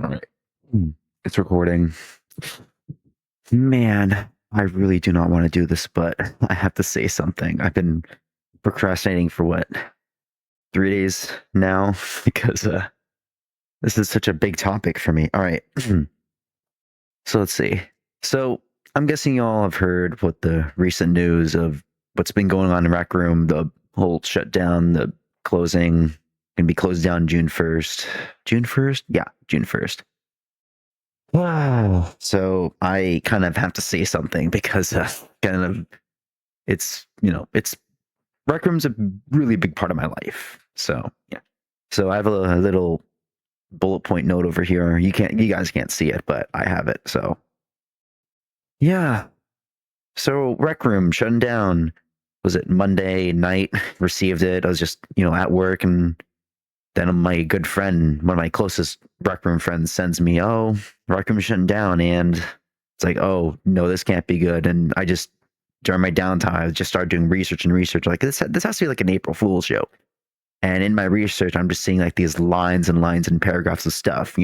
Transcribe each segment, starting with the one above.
All right. It's recording. Man, I really do not want to do this, but I have to say something. I've been procrastinating for what, 3 days now because this is such a big topic for me. All right. So let's see. So I'm guessing y'all have heard what the recent news of what's been going on in Recroom, the whole shutdown, the closing, gonna be closed down June 1st. June 1st? Yeah, June 1st. Wow. So I kind of have to say something because kind of it's Rec Room's a really big part of my life. So yeah. So I have a little bullet point note over here. You guys can't see it, but I have it. So yeah. So Rec Room shutting down. Was it Monday night? Received it. I was just at work, and then my good friend, one of my closest Rec Room friends, sends me, "Oh, Rec Room's shutting down," and it's like, "Oh no, this can't be good." And I just during my downtime, I just started doing research and research. Like this has to be like an April Fool's joke. And in my research, I'm just seeing like these lines and lines and paragraphs of stuff.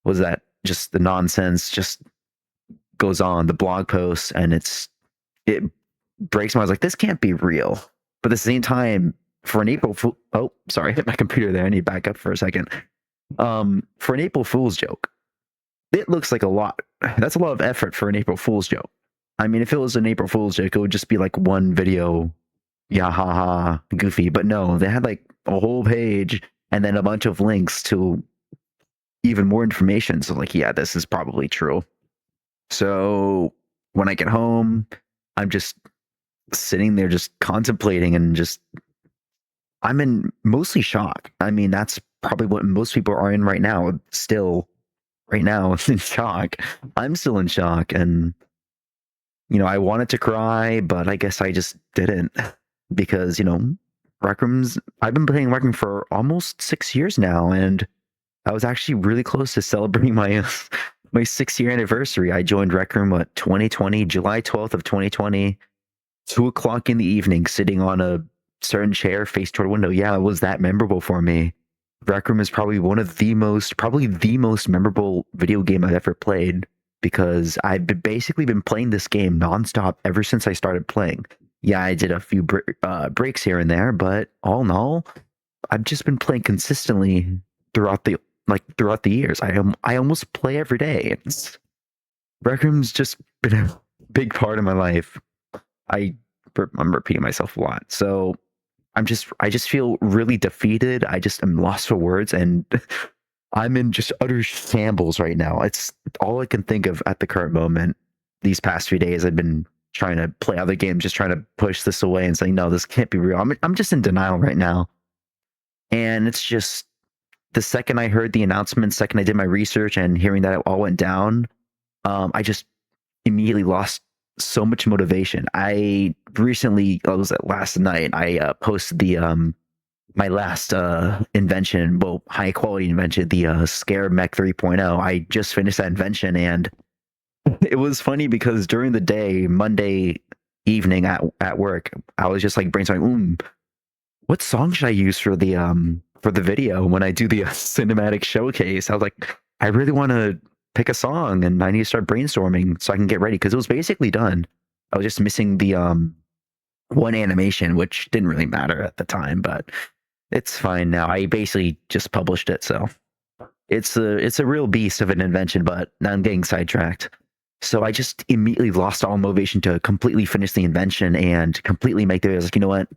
Was that just the nonsense? Just goes on the blog posts, and it breaks my. I was like, this can't be real. But at the same time, for an April Fool, oh, sorry, I hit my computer there. I need to back up for a second. For an April Fool's joke, it looks like a lot. That's a lot of effort for an April Fool's joke. I mean, if it was an April Fool's joke, it would just be like one video, yeah, haha, goofy. But no, they had like a whole page and then a bunch of links to even more information. So, like, yeah, this is probably true. So when I get home, I'm just sitting there, just contemplating, and I'm in mostly shock. I mean, that's probably what most people are in right now. Still, right now, in shock. I'm still in shock, and I wanted to cry, but I guess I just didn't because, Rec Room's, I've been playing Rec Room for almost 6 years now, and I was actually really close to celebrating my my 6 year anniversary. I joined Rec Room 2020, July 12th of 2020, 2 o'clock in the evening, sitting on a certain chair faced toward a window. Yeah, it was that memorable for me. Rec Room is probably probably the most memorable video game I've ever played, because I've basically been playing this game nonstop ever since I started playing. Yeah, I did a few breaks here and there, but all in all, I've just been playing consistently throughout the years. I almost play every day. Rec Room's just been a big part of my life. I'm repeating myself a lot, so I just feel really defeated. I just am lost for words, and I'm in just utter shambles right now. It's all I can think of at the current moment. These past few days, I've been trying to play other games, just trying to push this away and say, no, this can't be real. I'm just in denial right now. And it's just the second I heard the announcement, second I did my research and hearing that it all went down, I just immediately lost so much motivation. I recently, what was it, last night, I posted my last invention, well, high quality invention, the Scare Mech 3.0. I just finished that invention, and it was funny because during the day, Monday evening at work, I was just like brainstorming, what song should I use for the video when I do the cinematic showcase? I was like, I really want to pick a song, and I need to start brainstorming so I can get ready, because it was basically done. I was just missing the one animation, which didn't really matter at the time, but it's fine now. I basically just published it, so it's a real beast of an invention, but now I'm getting sidetracked. So I just immediately lost all motivation to completely finish the invention and completely make the video. I was like, you know what?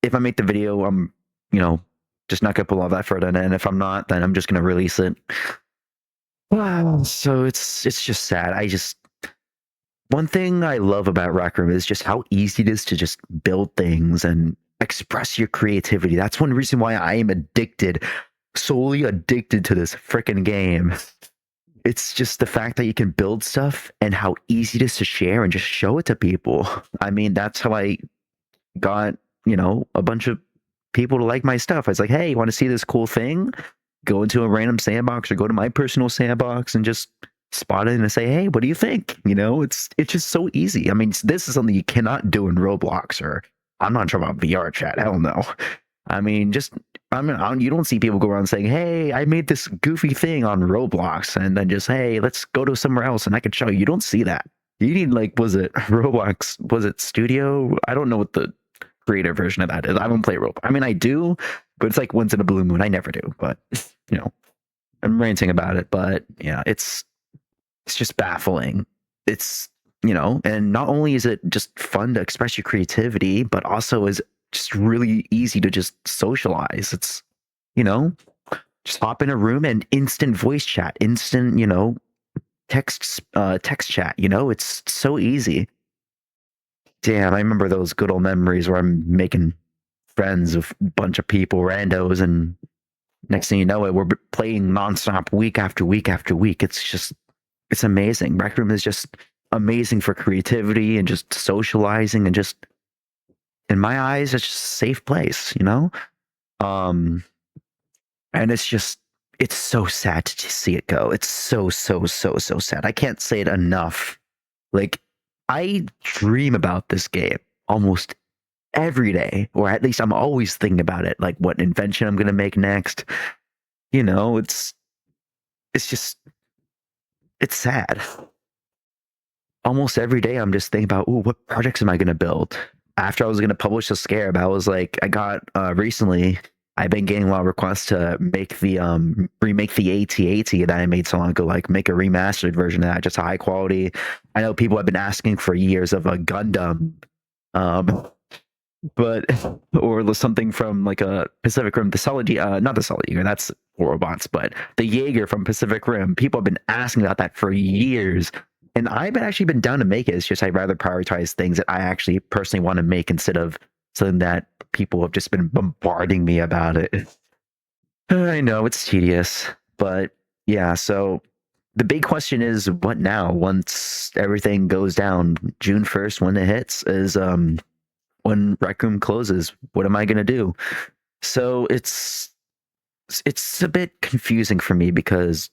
If I make the video, I'm, just not gonna put a lot of effort in it. And if I'm not, then I'm just gonna release it. Wow. So it's just sad. One thing I love about Rec Room is just how easy it is to just build things and express your creativity. That's one reason why I am solely addicted to this freaking game. It's just the fact that you can build stuff and how easy it is to share and just show it to people. I mean, that's how I got, a bunch of people to like my stuff. I was like, hey, you want to see this cool thing? Go into a random sandbox or go to my personal sandbox and just spot it and say, hey, what do you think? It's just so easy. I mean, this is something you cannot do in Roblox, or I'm not talking about VR chat. Hell no. I mean, just I mean, you don't see people go around saying, "Hey, I made this goofy thing on Roblox," and then just, "Hey, let's go to somewhere else and I can show you." You don't see that. You need like, was it Roblox? Was it Studio? I don't know what the creator version of that is. I don't play Roblox. I mean, I do, but it's like once in a blue moon. I never do, but you know, I'm ranting about it. But yeah, it's just baffling. It's, and not only is it just fun to express your creativity, but also is just really easy to just socialize. It's, you know, just hop in a room and instant voice chat, instant, text chat, it's so easy. Damn, I remember those good old memories where I'm making friends with a bunch of people, randos, and next thing you know it, we're playing nonstop week after week after week. It's amazing. Rec Room is just amazing for creativity and just socializing, and just, in my eyes, it's just a safe place, Um, and it's so sad to see it go. It's so, so, so, so sad. I can't say it enough. Like, I dream about this game almost every day, or at least I'm always thinking about it, like what invention I'm gonna make next. It's just, it's sad. Almost every day I'm just thinking about, ooh, what projects am I going to build? After I was going to publish the Scarab, I was like, I got recently, I've been getting a lot of requests to make the remake the AT-AT that I made so long ago, like make a remastered version of that, just high quality. I know people have been asking for years of a Gundam, but or something from like a Pacific Rim, the Solid, not the Solid Jaeger, that's robots, but the Jaeger from Pacific Rim. People have been asking about that for years. And I've actually been down to make it. It's just I'd rather prioritize things that I actually personally want to make instead of something that people have just been bombarding me about it. I know it's tedious, but yeah. So the big question is, what now? Once everything goes down, June 1st, when it hits, is when Rec Room closes. What am I gonna do? So it's a bit confusing for me because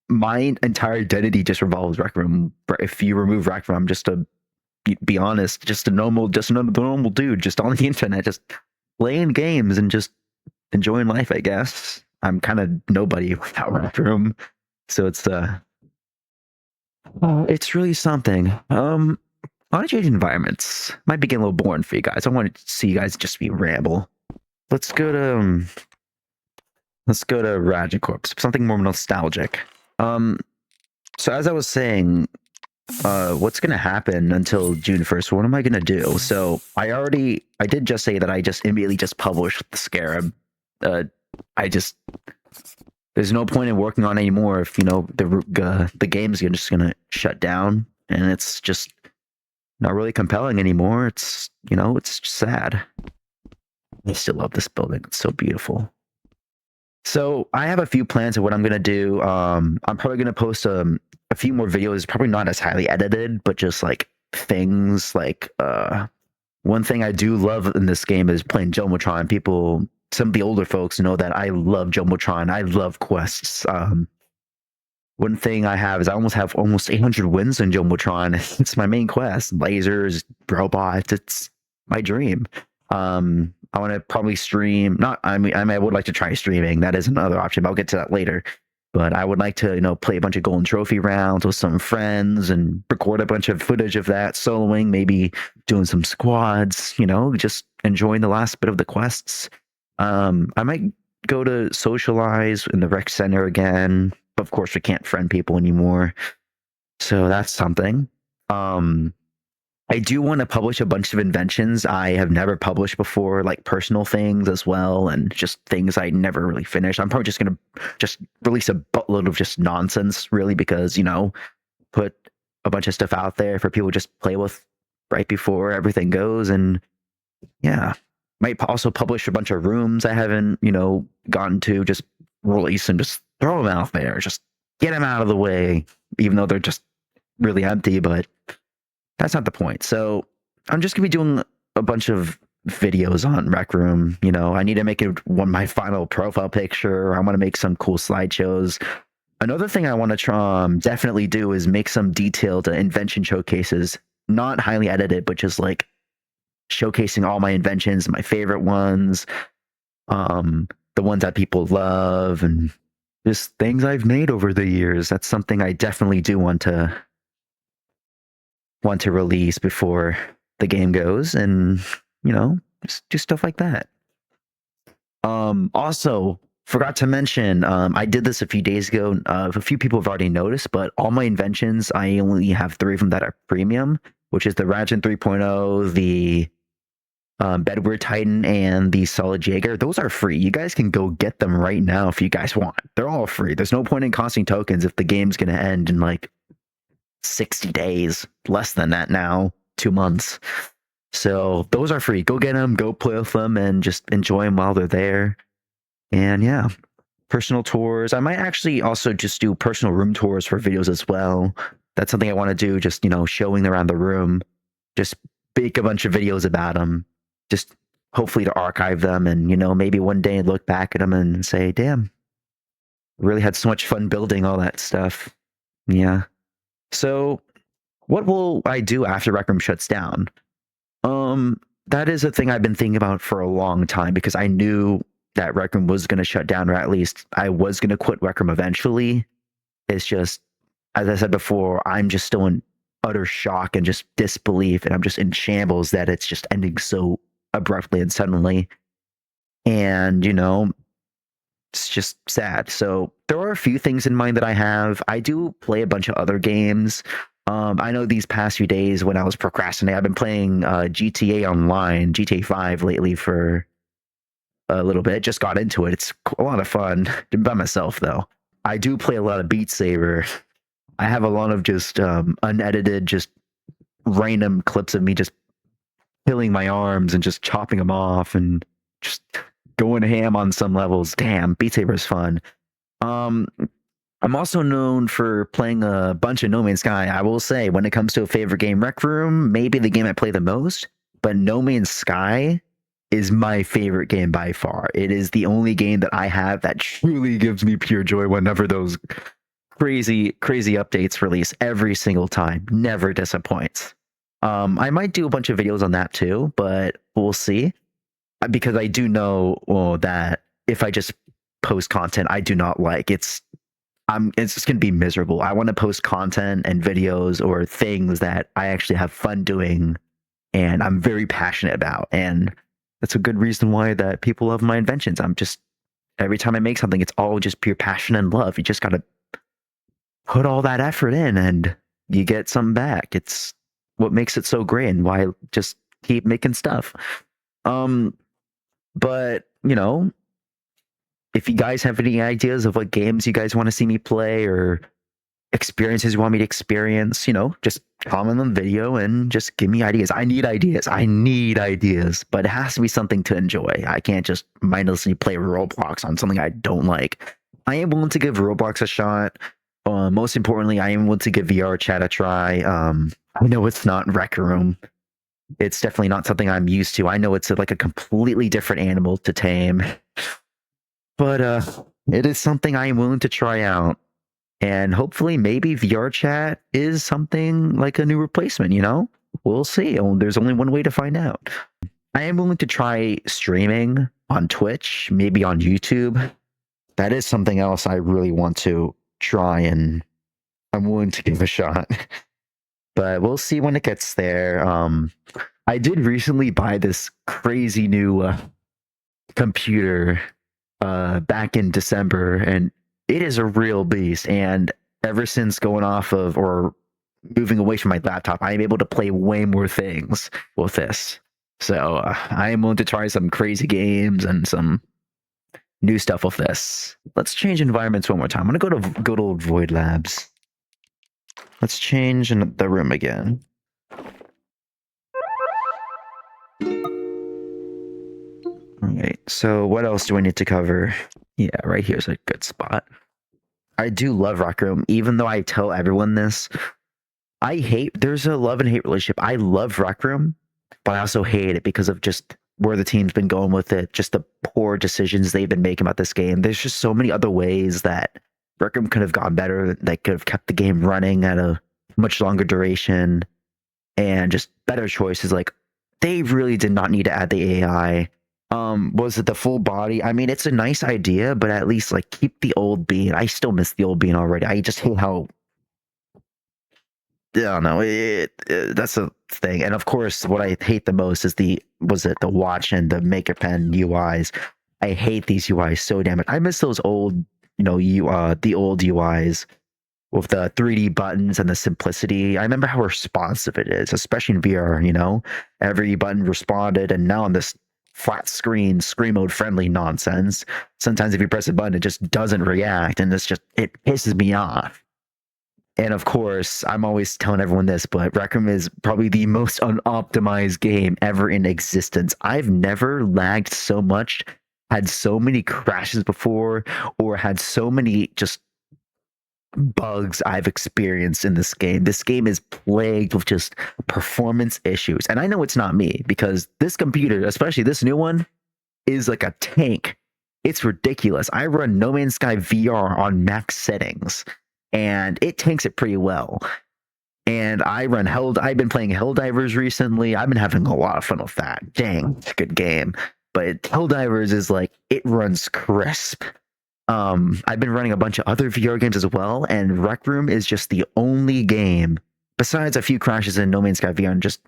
my entire identity just revolves Rec Room. If you remove Rec Room, I'm just be honest, just another normal dude, just on the internet, just playing games and just enjoying life, I guess. I'm kind of nobody without Rec Room, so it's really something. A lot of changing environments might be getting a little boring for you guys. I want to see you guys just be ramble. Let's go to Radiant Corps, something more nostalgic. So as I was saying, what's gonna happen until June 1st? What am I gonna do? So I did just say that I just immediately just published the Scarab. There's no point in working on it anymore if the game's just gonna shut down, and it's just not really compelling anymore. It's it's sad. I still love this building. It's so beautiful. So I have a few plans of what I'm gonna do. I'm probably gonna post a few more videos, probably not as highly edited, but just like things like one thing I do love in this game is playing Jumbotron. Some of the older folks know that I love Jumbotron. I love quests. One thing I have is I have almost 800 wins in Jumbotron. It's my main quest. Lasers, robots. It's my dream. I want to probably stream. Not, I mean, I would like to try streaming. That is another option, but I'll get to that later. But I would like to, play a bunch of golden trophy rounds with some friends and record a bunch of footage of that, soloing, maybe doing some squads, just enjoying the last bit of the quests. I might go to socialize in the rec center again. Of course, we can't friend people anymore. So that's something. I do want to publish a bunch of inventions I have never published before, like personal things as well, and just things I never really finished. I'm probably just going to just release a buttload of just nonsense, really, because, put a bunch of stuff out there for people to just play with right before everything goes. And yeah, might also publish a bunch of rooms I haven't, gotten to, just release and just throw them out there. Just get them out of the way, even though they're just really empty, but that's not the point. So I'm just gonna be doing a bunch of videos on Rec Room. I need to make it my final profile picture. I want to make some cool slideshows. Another thing I want to definitely do is make some detailed invention showcases, not highly edited, but just like showcasing all my inventions, my favorite ones. the ones that people love and just things I've made over the years. That's something I definitely do want to release before the game goes, and just do stuff like that. Also, forgot to mention, I did this a few days ago. A few people have already noticed, but all my inventions, I only have 3 of them that are premium, which is the Ragin 3.0, the Bedware Titan, and the Solid Jaeger. Those are free. You guys can go get them right now if you guys want. They're all free. There's no point in costing tokens if the game's going to end in like 60 days, less than that now, 2 months. So those are free. Go get them, go play with them, and just enjoy them while they're there. And yeah, personal tours. I might actually also just do personal room tours for videos as well. That's something I want to do, just, showing around the room. Just make a bunch of videos about them. Just hopefully to archive them and, maybe one day look back at them and say, damn, really had so much fun building all that stuff. Yeah. So what will I do after Rec Room shuts down? That is a thing I've been thinking about for a long time, because I knew that Rec Room was going to shut down, or at least I was going to quit Rec Room eventually. It's just, as I said before, I'm just still in utter shock and just disbelief, and I'm just in shambles that it's just ending so abruptly and suddenly. And, it's just sad. So there are a few things in mind that I have. I do play a bunch of other games. I know these past few days when I was procrastinating, I've been playing GTA Online, GTA 5 lately for a little bit. Just got into it. It's a lot of fun by myself, though. I do play a lot of Beat Saber. I have a lot of just unedited, just random clips of me just killing my arms and just chopping them off and just going ham on some levels. Damn, Beat Saber is fun. I'm also known for playing a bunch of No Man's Sky. I will say, when it comes to a favorite game, Rec Room, maybe the game I play the most, but No Man's Sky is my favorite game by far. It is the only game that I have that truly gives me pure joy whenever those crazy updates release every single time. Never disappoints. I might do a bunch of videos on that too, but we'll see. Because I do know that if I just post content I do not like, it's just going to be miserable. I want to post content and videos or things that I actually have fun doing and I'm very passionate about. And that's a good reason why that people love my inventions. Every time I make something, it's all just pure passion and love. You just got to put all that effort in and you get something back. It's what makes it so great and why I just keep making stuff. But, if you guys have any ideas of what games you guys want to see me play or experiences you want me to experience, just comment on the video and just give me ideas. I need ideas, but it has to be something to enjoy. I can't just mindlessly play Roblox on something I don't like. I am willing to give Roblox a shot. Most importantly, I am willing to give VR chat a try. I know it's not Rec Room. It's definitely not something I'm used to. I know it's like a completely different animal to tame. But it is something I am willing to try out. And hopefully maybe VR chat is something like a new replacement, We'll see. There's only one way to find out. I am willing to try streaming on Twitch, maybe on YouTube. That is something else I really want to try, and I'm willing to give a shot. But we'll see when it gets there. I did recently buy this crazy new computer back in December, and it is a real beast. And ever since going off of or moving away from my laptop, I am able to play way more things with this. So I am willing to try some crazy games and some new stuff with this. Let's change environments one more time. I'm gonna go to good old Void Labs. Let's change in the room again. Alright, so what else do I need to cover? Yeah, right here's a good spot. I do love Rec Room, even though I tell everyone this. There's a love and hate relationship. I love Rec Room, but I also hate it because of just where the team's been going with it, just the poor decisions they've been making about this game. There's just so many other ways that Rec Room could have gone better, that could have kept the game running at a much longer duration, and just better choices. Like, they really did not need to add the AI. Was it the full body? I mean, it's a nice idea, but at least like keep the old bean. I still miss the old bean already. I just hate how I don't know. That's a thing. And of course, what I hate the most is the watch and the maker pen UIs. I hate these UIs so damn it. I miss those old, the old UIs with the 3D buttons and the simplicity. I remember how responsive it is, especially in VR, every button responded, and now on this flat screen, screen mode friendly nonsense, sometimes if you press a button, it just doesn't react, and it pisses me off. And of course, I'm always telling everyone this, but Recroom is probably the most unoptimized game ever in existence. I've never lagged so much, had so many crashes before, or had so many just bugs I've experienced in this game. This game is plagued with just performance issues. And I know it's not me because this computer, especially this new one, is like a tank. It's ridiculous. I run No Man's Sky VR on max settings and it tanks it pretty well. And I've been playing Helldivers recently. I've been having a lot of fun with that. Dang, it's a good game. But Helldivers is like, it runs crisp. I've been running a bunch of other VR games as well, and Rec Room is just the only game, besides a few crashes in No Man's Sky VR and just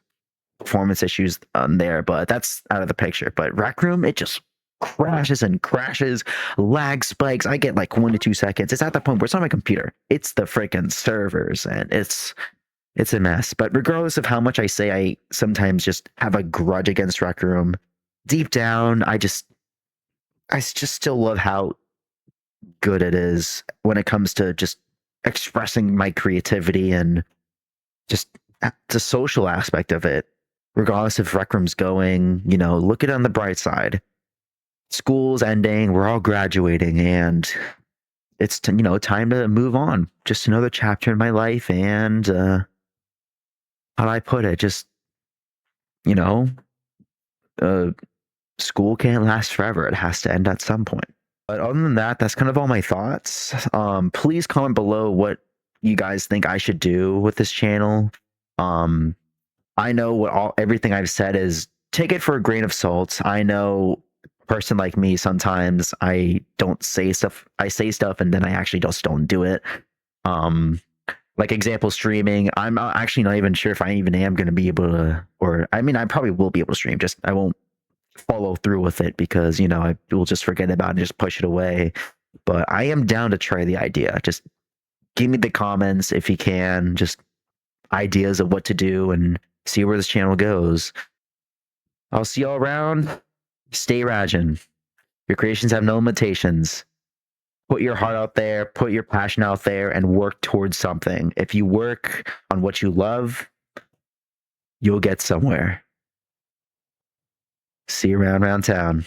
performance issues on there, but that's out of the picture. But Rec Room, it just crashes and crashes, lag spikes. I get like 1 to 2 seconds. It's at the point where it's not my computer. It's the freaking servers, and it's a mess. But regardless of how much I say I sometimes just have a grudge against Rec Room, deep down, I just still love how good it is when it comes to just expressing my creativity and just the social aspect of it. Regardless if Rec Room's going, look at it on the bright side. School's ending, we're all graduating, and it's time to move on. Just another chapter in my life, and how do I put it? Just school can't last forever. It has to end at some point. But other than that, that's kind of all my thoughts. Please comment below what you guys think I should do with this channel. I know everything I've said is take it for a grain of salt. I know a person like me, sometimes I don't say stuff. I say stuff and then I actually just don't do it. Like example, streaming. I'm actually not even sure if I even am going to be able to, I probably will be able to stream. Just I won't follow through with it because I will just forget about it and just push it away. But I am down to try the idea. Just give me the comments if you can, just ideas of what to do and see where this channel goes. I'll see y'all around. Stay ragin'. Your creations have no limitations. Put your heart out there, put your passion out there, and work towards something. If you work on what you love, you'll get somewhere. See you around town.